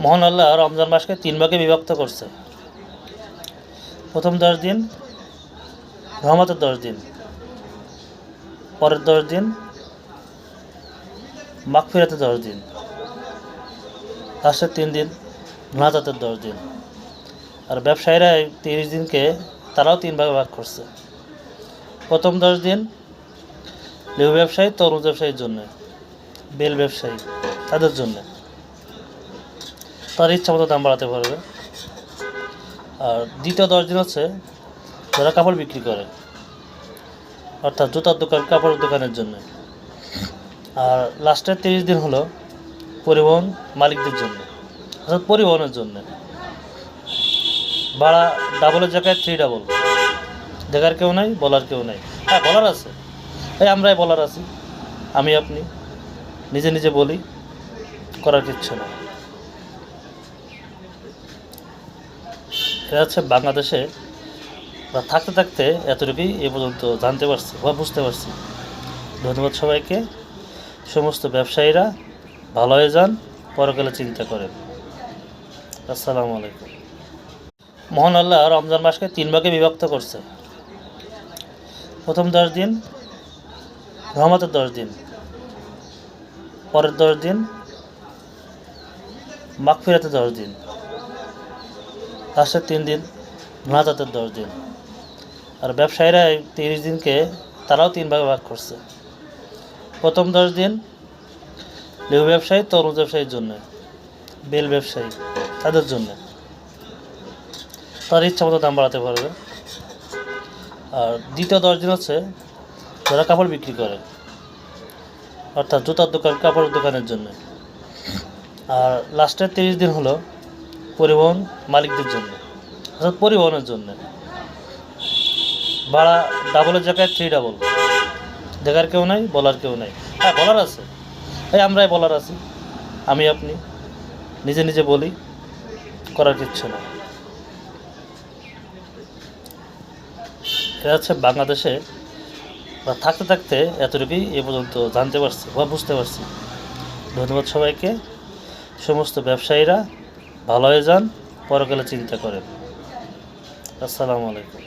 মহান আল্লাহ রমজান মাসকে 3 ভাগে বিভক্ত করছে। প্রথম 10 দিন রহমতের 10 দিন, পরের 10 দিন মাগফিরাতের 10 দিন, লাস্টের 3 দিন নাজাতের 10 দিন। আর ব্যবসায়ীরা এই 30 দিনকে তারাও 3 ভাগে ভাগ করছে। প্রথম 10 দিন লেবু ব্যবসায়ী, তরমুজ ব্যবসায়ীর জন্য, বেল ব্যবসায়ী তাদের জন্য, তার ইচ্ছা মতো দাম বাড়াতে পারবে। আর দ্বিতীয় 10 দিন হচ্ছে যারা কাপড় বিক্রি করে, অর্থাৎ জুতার দোকান, কাপড়ের দোকানের জন্য। আর লাস্টের 30 দিন হলো পরিবহন মালিকদের জন্য, অর্থাৎ পরিবহনের জন্য। ভাড়া ডাবলের জায়গায় 3 ডাবল, দেখার কেউ নাই, বলার কেউ নাই। হ্যাঁ, বলার আছে, এই আমরাই বলার আছি, আমি আপনি নিজে নিজে বলি, করার কিচ্ছু না। এটা হচ্ছে বাংলাদেশে থাকতে থাকতে এতটুকুই এ পর্যন্ত জানতে পারছি বা বুঝতে পারছি। ধন্যবাদ সবাইকে। সমস্ত ব্যবসায়ীরা ভালো হয়ে যান, পরকালে চিন্তা করেন। আসসালামু আলাইকুম। মহান আল্লাহ রমজান মাসকে 3 ভাগে বিভক্ত করছে। প্রথম 10 দিন রহমতের 10 দিন, পরের 10 দিন মাগফিরাতের 10 দিন, লাস্টের 3 দিন নাজাতের 10 দিন। আর ব্যবসায়ীরা এই 30 দিনকে তারাও 3 ভাগে ভাগ করছে। প্রথম 10 দিন লেবু ব্যবসায়ী, তরমুজ ব্যবসায়ীর জন্য, বেল ব্যবসায়ী তাদের জন্য, তার ইচ্ছা মতো দাম বাড়াতে পারবে। আর দ্বিতীয় 10 দিন হচ্ছে যারা কাপড় বিক্রি করে, অর্থাৎ জুতার দোকান, কাপড়ের দোকানের জন্য। আর লাস্টের 30 দিন হলো পরিবহন মালিকদের জন্য, অর্থাৎ পরিবহনের জন্য। ভাড়া ডাবলের জায়গায় 3 ডাবল, দেখার কেউ নাই, বলার কেউ নাই। হ্যাঁ, বলার আছে, এই আমরাই বলার আছি, আমি আপনি নিজে নিজে বলি, করার কিচ্ছু না। এটা হচ্ছে বাংলাদেশে থাকতে থাকতে এতটুকুই এ পর্যন্ত জানতে পারছি বা বুঝতে পারছি। ধন্যবাদ সবাইকে। সমস্ত ব্যবসায়ীরা ভালো হয়ে যান, পরকালে চিন্তা করেন। আসসালামু আলাইকুম।